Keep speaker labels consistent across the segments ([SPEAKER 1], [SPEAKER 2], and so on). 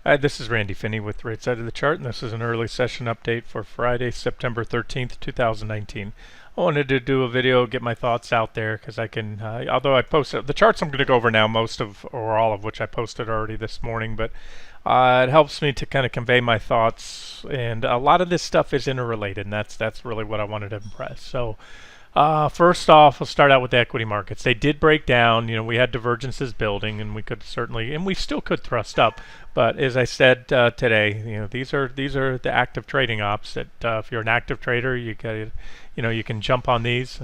[SPEAKER 1] This is Randy Finney with Right Side of the Chart, and this is an early session update for Friday, September 13th, 2019. I wanted to do a video, get my thoughts out there, because I can, although I posted, the charts I'm going to go over now, most of, or all of which I posted already this morning, but it helps me to kind of convey my thoughts, and a lot of this stuff is interrelated, and that's really what I wanted to impress. So, first off, we'll start out with the equity markets. They did break down. We had divergences building, and we could certainly, and we still could thrust up. But as I said today, these are the active trading ops. That if you're an active trader, you got, you can jump on these.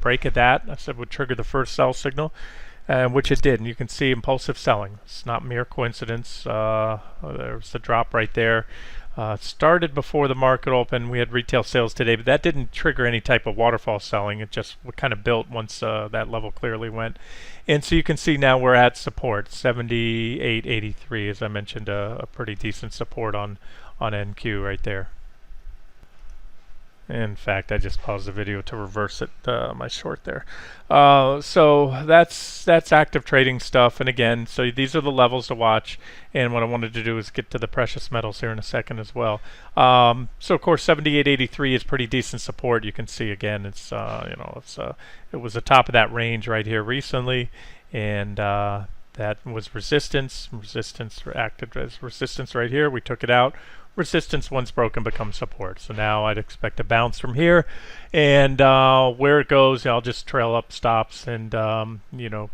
[SPEAKER 1] Break at that. I said would trigger the first sell signal, which it did. And you can see impulsive selling. It's not mere coincidence. There's the drop right there. Started before the market opened. We had retail sales today, but that didn't trigger any type of waterfall selling. It just kind of built once that level clearly went. And so you can see now we're at support, 78.83, as I mentioned, a pretty decent support on NQ right there. In fact, I just paused the video to reverse it, my short there. So that's active trading stuff. And again, so these are the levels to watch. And what I wanted to do is get to the precious metals here in a second as well. So of course, 78.83 is pretty decent support. You can see again, it's it was the top of that range right here recently, and that was resistance. Resistance acted as resistance right here. We took it out. Resistance once broken becomes support. So now I'd expect a bounce from here, and where it goes, I'll just trail up stops and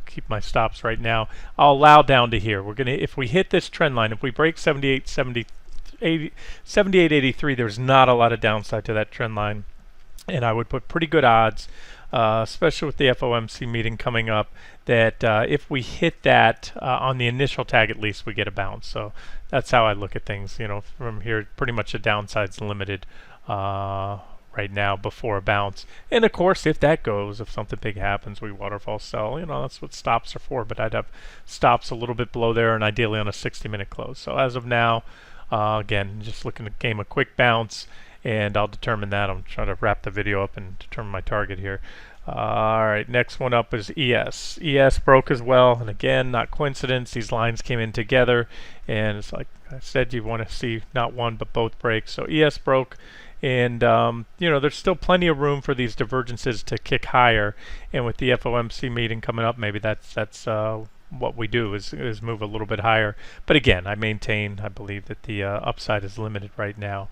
[SPEAKER 1] keep my stops right now. I'll allow down to here. We're gonna, if we hit this trend line, if we break 78.83, there's not a lot of downside to that trend line, and I would put pretty good odds, especially with the FOMC meeting coming up, that if we hit that on the initial tag, at least we get a bounce. So that's how I look at things. From here, pretty much the downside's limited right now before a bounce. And of course, if that goes, if something big happens, we waterfall sell. That's what stops are for. But I'd have stops a little bit below there, and ideally on a 60-minute close. So as of now, again, just looking to game a quick bounce, and I'll determine that. I'm trying to wrap the video up and determine my target here. All right, next one up is ES. ES broke as well, and again, not coincidence. These lines came in together, and it's like I said, you want to see not one but both break. So ES broke, and there's still plenty of room for these divergences to kick higher. And with the FOMC meeting coming up, maybe that's what we do is move a little bit higher. But again, I believe that the upside is limited right now.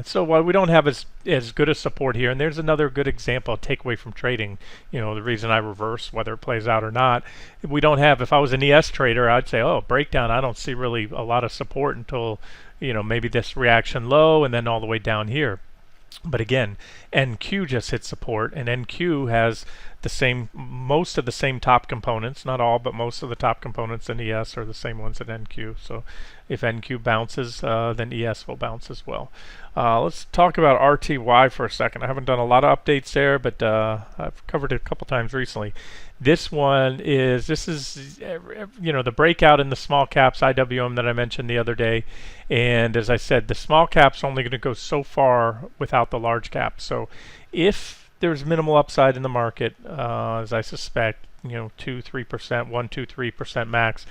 [SPEAKER 1] So while we don't have as good a support here, and there's another good example, takeaway from trading, the reason I reverse, whether it plays out or not, we don't have, if I was an ES trader, I'd say, oh, breakdown, I don't see really a lot of support until, maybe this reaction low and then all the way down here. But again, NQ just hit support, and NQ has most of the same top components, not all, but most of the top components in ES are the same ones in NQ. So if NQ bounces, then ES will bounce as well. Let's talk about RTY for a second. I haven't done a lot of updates there, but I've covered it a couple times recently. This is the breakout in the small caps IWM that I mentioned the other day, and as I said, the small caps only going to go so far without the large caps. So if there's minimal upside in the market, as I suspect, 2-3%, 1-2-3% max,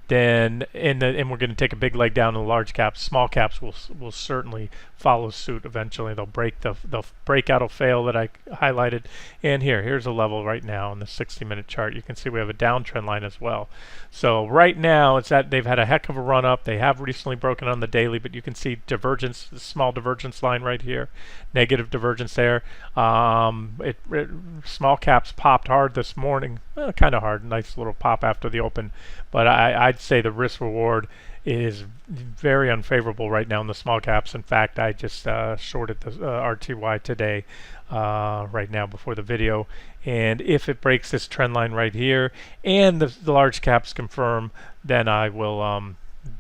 [SPEAKER 1] then and we're going to take a big leg down in the large caps. Small caps will certainly follow suit eventually. They'll breakout will fail that I highlighted, and here's a level right now on the 60-minute chart. You can see we have a downtrend line as well. So right now it's that they've had a heck of a run up. They have recently broken on the daily, but you can see divergence, the small divergence line right here, negative divergence there. Small caps popped hard this morning, kind of hard, nice little pop after the open, but I'd say the risk reward is very unfavorable right now in the small caps. In fact, I just shorted the RTY today, right now before the video, and if it breaks this trend line right here and the large caps confirm, then I will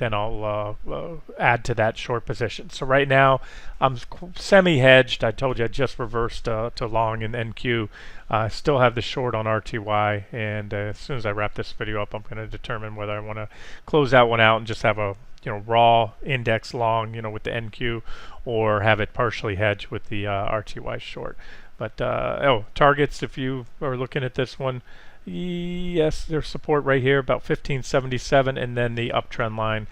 [SPEAKER 1] I'll add to that short position. So right now I'm semi-hedged. I told you I just reversed to long in NQ. I still have the short on RTY, and as soon as I wrap this video up, I'm going to determine whether I want to close that one out and just have a raw index long with the NQ, or have it partially hedged with the RTY short. But targets, if you are looking at this one, Yes, there's support right here, about 1577, and then the uptrend line.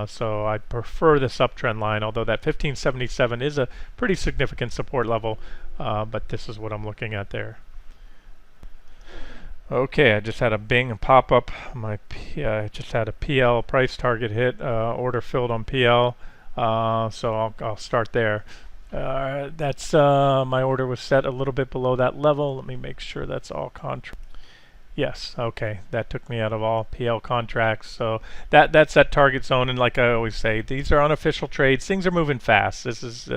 [SPEAKER 1] So I prefer this uptrend line, although that 1577 is a pretty significant support level, but this is what I'm looking at there. Okay, I just had a bing pop up. I just had a PL price target hit, order filled on PL, so I'll start there. That's my order was set a little bit below that level. Let me make sure that's all contract. Yes, okay. That took me out of all PL contracts. So that's that target zone. And like I always say, these are unofficial trades. Things are moving fast. This is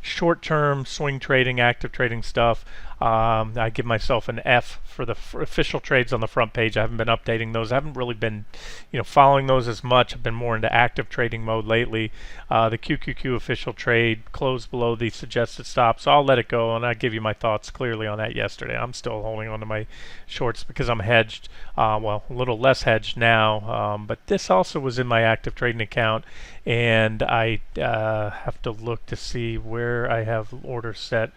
[SPEAKER 1] short-term swing trading, active trading stuff. I give myself an F for the official trades on the front page. I haven't been updating those. I haven't really been, following those as much. I've been more into active trading mode lately. The QQQ official trade closed below the suggested stop, so I'll let it go, and I give you my thoughts clearly on that yesterday. I'm still holding on to my shorts because I'm hedged. Well, a little less hedged now, but this also was in my active trading account, and I have to look to see where I have orders set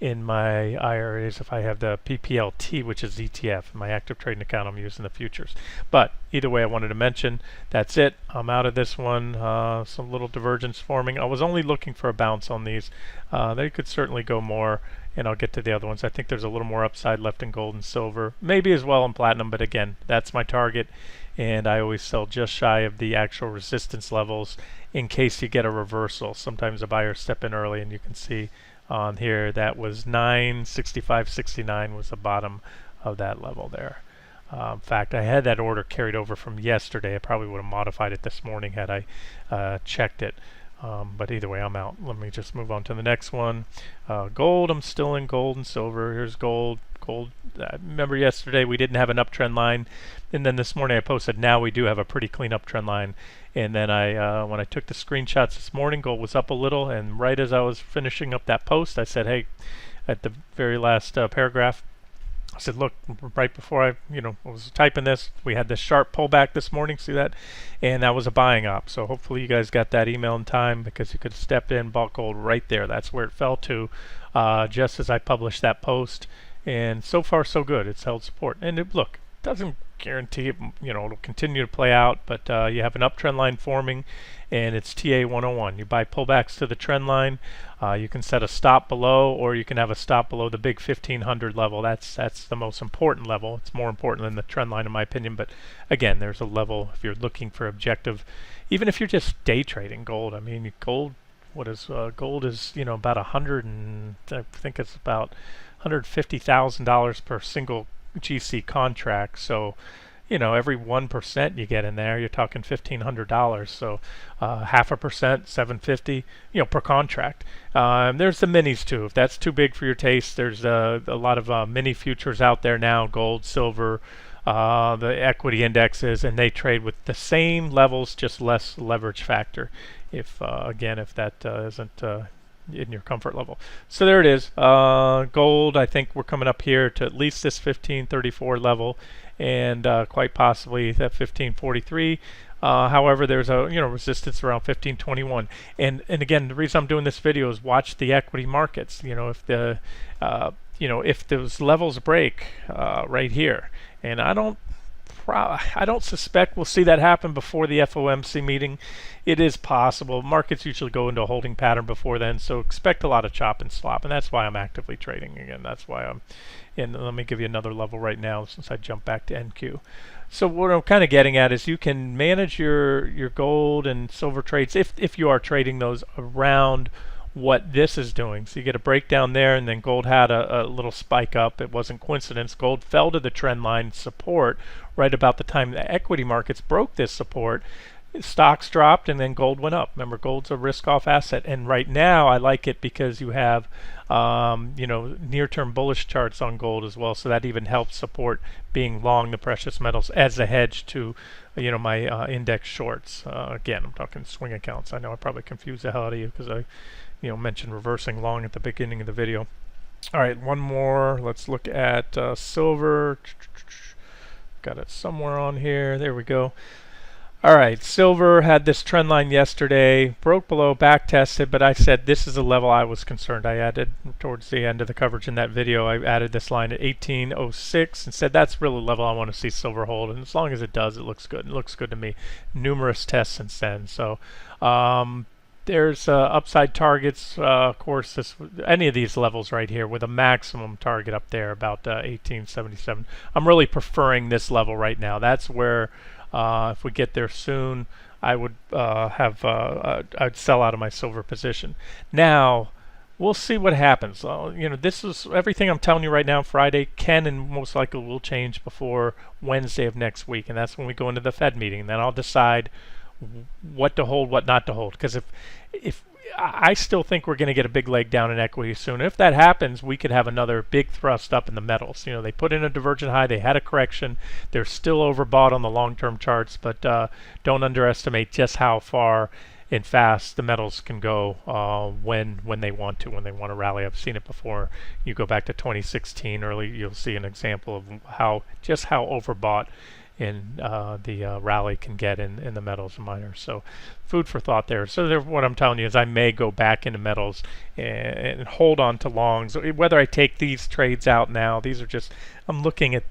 [SPEAKER 1] in my IRAs. If I have the PPLT, which is ETF, in my active trading account, I'm using the futures. But either way, I wanted to mention that's it. I'm out of this one. Some little divergence forming. I was only looking for a bounce on these. They could certainly go more, and I'll get to the other ones. I think there's a little more upside left in gold and silver, maybe as well in platinum, but again, that's my target, and I always sell just shy of the actual resistance levels in case you get a reversal. Sometimes a buyer step in early, and you can see on here that was 965.69 was the bottom of that level there. In fact, I had that order carried over from yesterday. I probably would have modified it this morning had I checked it. But either way, I'm out. Let me just move on to the next one. Gold, I'm still in gold and silver. Here's gold. Gold, remember yesterday we didn't have an uptrend line, and then this morning I posted now we do have a pretty clean uptrend line. And then when I took the screenshots this morning, gold was up a little, and right as I was finishing up that post, I said, hey, at the very last paragraph, I said, look, right before I was typing this, we had this sharp pullback this morning, see that? And that was a buying op. So hopefully you guys got that email in time, because you could have stepped in, bought gold right there. That's where it fell to, just as I published that post. And so far, so good. It's held support. And look, it doesn't guarantee it, it'll continue to play out, but you have an uptrend line forming, and it's TA 101. You buy pullbacks to the trend line. You can set a stop below, or you can have a stop below the big 1500 level. That's the most important level. It's more important than the trend line, in my opinion. But again, there's a level if you're looking for objective, even if you're just day trading gold. I mean, gold. What is gold is about 100, and I think it's about $150,000 per single GC contract. So every 1% you get in there, you're talking $1,500. So 0.5%, $750, per contract. There's the minis too. If that's too big for your taste, there's a lot of mini futures out there now, gold, silver, the equity indexes, and they trade with the same levels, just less leverage factor. If that isn't in your comfort level. So there it is. Gold, I think we're coming up here to at least this 1534 level, and quite possibly that 1543. However, there's a resistance around 1521. And again, the reason I'm doing this video is watch the equity markets. If the if those levels break right here, and I don't suspect we'll see that happen before the FOMC meeting. It is possible. Markets usually go into a holding pattern before then, so expect a lot of chop and slop, and that's why I'm actively trading again. That's why I'm in. Let me give you another level right now since I jumped back to NQ. So what I'm kind of getting at is you can manage your gold and silver trades if you are trading those around what this is doing. So you get a breakdown there, and then gold had a little spike up. It wasn't coincidence. Gold fell to the trend line support right about the time the equity markets broke this support. Stocks dropped, and then gold went up. Remember, gold's a risk-off asset, and right now I like it because you have near-term bullish charts on gold as well, so that even helps support being long the precious metals as a hedge to my index shorts. Again, I'm talking swing accounts. I know I probably confused the hell out of you because I mentioned reversing long at the beginning of the video. All right, one more. Let's look at silver. Got it somewhere on here. There we go. All right, silver had this trend line yesterday, broke below, back tested, but I said this is a level I was concerned. I added towards the end of the coverage in that video, I added this line at 1806 and said that's really the level I want to see silver hold. And as long as it does, it looks good. It looks good to me. Numerous tests since then. So there's upside targets, of course, any of these levels right here with a maximum target up there about 1877. I'm really preferring this level right now. That's where if we get there soon, I would I'd sell out of my silver position. Now, we'll see what happens. This is everything I'm telling you right now. Friday can and most likely will change before Wednesday of next week, and that's when we go into the Fed meeting. Then I'll decide what to hold, what not to hold. Because if I still think we're going to get a big leg down in equity soon. If that happens, we could have another big thrust up in the metals. They put in a divergent high. They had a correction. They're still overbought on the long-term charts, but don't underestimate just how far and fast the metals can go when they want to rally. I've seen it before. You go back to 2016 early, you'll see an example of how overbought in the rally can get in the metals and miners. So food for thought there. So what I'm telling you is I may go back into metals and hold on to longs. Whether I take these trades out now, these are just, I'm looking at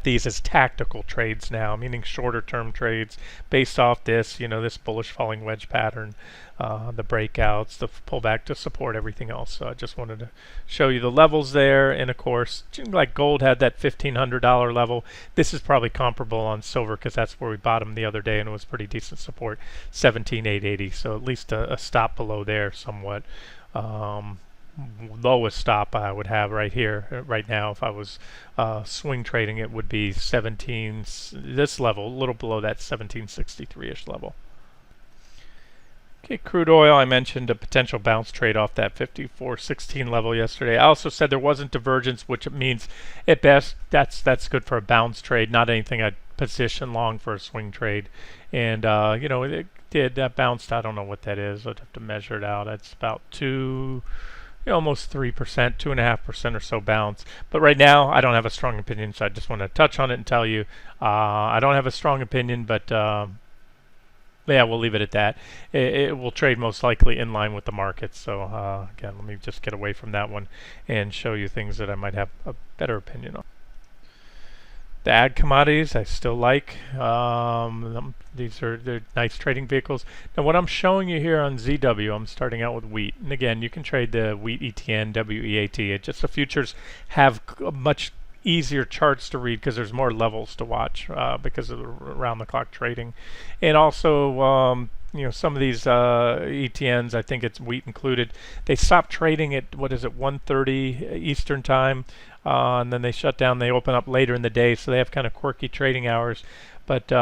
[SPEAKER 1] these as tactical trades now, meaning shorter term trades based off this, this bullish falling wedge pattern, the breakouts, the pullback to support everything else. So I just wanted to show you the levels there. And of course, like gold had that $1,500 level. This is probably comparable on silver because that's where we bottomed the other day and it was pretty decent support, 17,880. So at least a stop below there somewhat. Lowest stop I would have right here, right now, if I was swing trading, it would be 17, this level, a little below that 1763-ish level. Okay, crude oil, I mentioned a potential bounce trade off that 54.16 level yesterday. I also said there wasn't divergence, which means at best that's good for a bounce trade, not anything I'd position long for a swing trade. And it did, that bounced, I don't know what that is, I'd have to measure it out. It's about almost 3%, 2.5% or so bounce. But right now, I don't have a strong opinion, so I just want to touch on it and tell you I don't have a strong opinion, but yeah, we'll leave it at that. It will trade most likely in line with the market. So again, let me just get away from that one and show you things that I might have a better opinion on. The ag commodities I still like. They're nice trading vehicles. Now what I'm showing you here on ZW, I'm starting out with wheat. And again, you can trade the wheat ETN, WEAT. Just the futures have much easier charts to read because there's more levels to watch because of the round-the-clock trading. And also, some of these ETNs, I think it's wheat included, they stopped trading at, 1:30 Eastern time, and then they shut down. They open up later in the day, so they have kind of quirky trading hours. But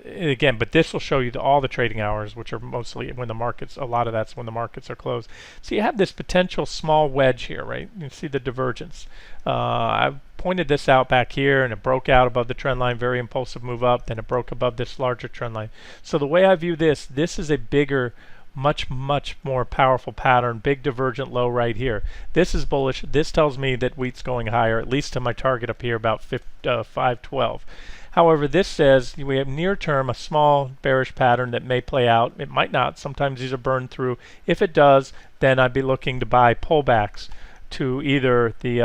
[SPEAKER 1] again, this will show you all the trading hours, which are mostly when the markets, a lot of that's when the markets are closed. So you have this potential small wedge here, right? You see the divergence. I pointed this out back here, and it broke out above the trend line, very impulsive move up, then it broke above this larger trend line. So the way I view this is a bigger, much more powerful pattern, big divergent low right here. This is bullish. This tells me that wheat's going higher, at least to my target up here about 512. However, this says we have near term a small bearish pattern that may play out. It might not. Sometimes these are burned through. If it does, then I'd be looking to buy pullbacks to either the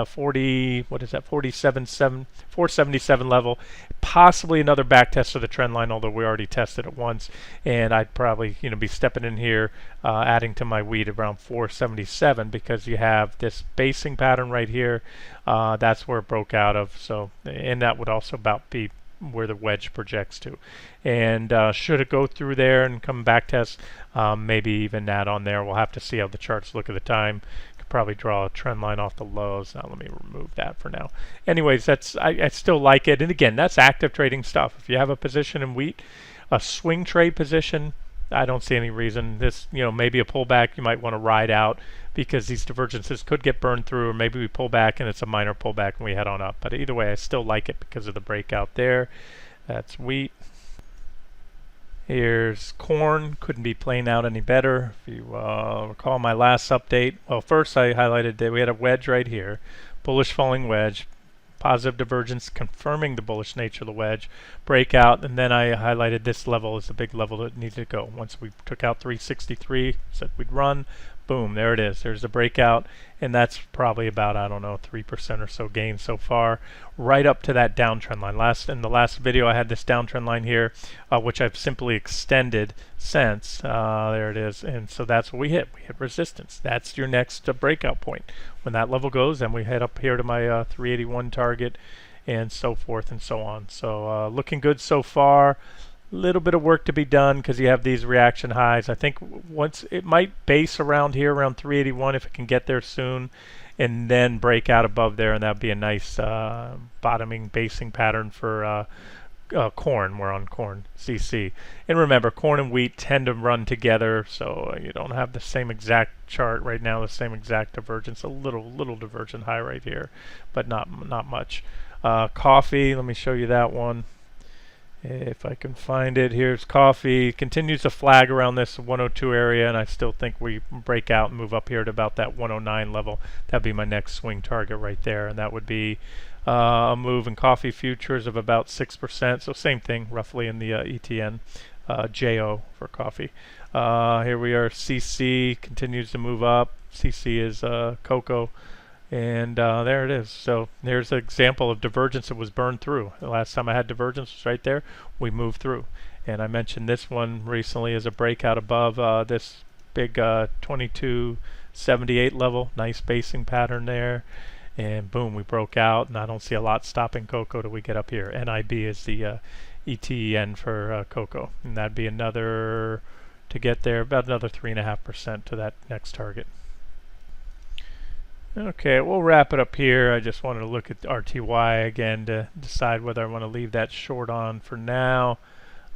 [SPEAKER 1] 477 level, possibly another back test of the trend line, although we already tested it once, and I'd probably be stepping in here, adding to my wheat around 477 because you have this basing pattern right here. That's where it broke out of. So, and that would also about be where the wedge projects to. And should it go through there and come back test, maybe even that on there. We'll have to see how the charts look at the time. Could probably draw a trend line off the lows. Now let me remove that for now. Anyways, I still like it. And again, that's active trading stuff. If you have a position in wheat, a swing trade position, I don't see any reason. This, maybe a pullback you might want to ride out because these divergences could get burned through, or maybe we pull back and it's a minor pullback and we head on up. But either way, I still like it because of the breakout there. That's wheat. Here's corn. Couldn't be playing out any better. If you recall my last update, well, first I highlighted that we had a wedge right here, bullish falling wedge, positive divergence, confirming the bullish nature of the wedge, breakout, and then I highlighted this level as the big level that needed to go. Once we took out 363, said we'd run, boom, there it is. There's the breakout, and that's probably about, I don't know, 3% or so gain so far, right up to that downtrend line. In the last video, I had this downtrend line here, which I've simply extended since. There it is, and so that's what we hit. We hit resistance. That's your next breakout point. When that level goes, then we head up here to my 381 target, and so forth and so on. So looking good so far. Little bit of work to be done because you have these reaction highs. I think once it might base around here, around 381, if it can get there soon, and then break out above there, and that'd be a nice bottoming basing pattern for corn. We're on corn CC, and remember, corn and wheat tend to run together, so you don't have the same exact chart right now, the same exact divergence. A little divergent high right here, but not much. Coffee. Let me show you that one. If I can find it, here's coffee. Continues to flag around this 102 area, and I still think we break out and move up here to about that 109 level. That'd be my next swing target right there, and that would be a move in coffee futures of about 6%. So same thing, roughly in the ETN, JO for coffee. Here we are. CC continues to move up. CC is cocoa. And there it is. So there's an example of divergence that was burned through. The last time I had divergence was right there. We moved through. And I mentioned this one recently as a breakout above this big 2278 level. Nice basing pattern there. And boom, we broke out. And I don't see a lot stopping cocoa till we get up here. NIB is the ETN for cocoa. And that'd be another, to get there, about another 3.5% to that next target. Okay, we'll wrap it up here. I just wanted to look at RTY again to decide whether I want to leave that short on for now.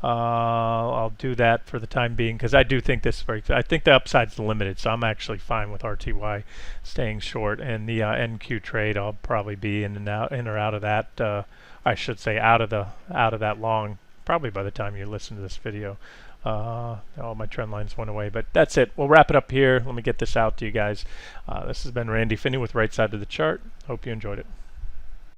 [SPEAKER 1] I'll do that for the time being because I do think this breaks. I think the upside's limited, so I'm actually fine with RTY staying short. And the NQ trade, I'll probably be in or out of that. I should say out of that long, probably by the time you listen to this video. All my trend lines went away, but that's it. We'll wrap it up here. Let me get this out to you guys. This has been Randy Finney with Right Side of the Chart. Hope you enjoyed it.